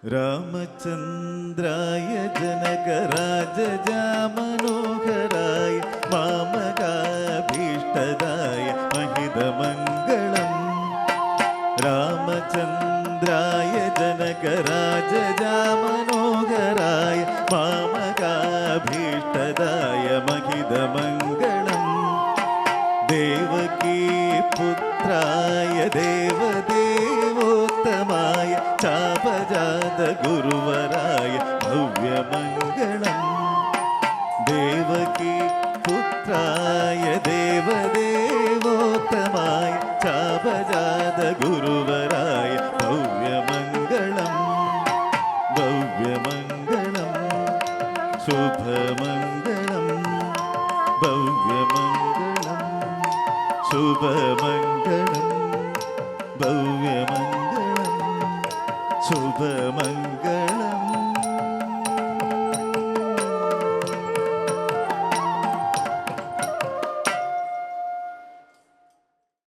രാമചന്ദ്രായ ജനകരാജാമനോഹരായ മാമകാഭീഷ്ടദായ മഹിതമംഗളം. രാമചന്ദ്രായ ജനകരാജാമനോഹരായ മാമകാഭീഷ്ടദായ മഹിതമംഗളം. Devaki പുത്രായ ദേവദേവോത്തമായ ചാപജാത ഗുരുവരായ ഭവ്യമംഗളം. Devaki പുത്രായ ദേവദേവോത്തമായ ചാപജാത ഗുരുവരായ ഭവ്യമംഗളം. ഭവ്യമംഗളം ശുഭമംഗളം. ഭവ്യമംഗളം ശുഭമംഗളം. ഭവ്യമംഗളം ശുഭമംഗളം.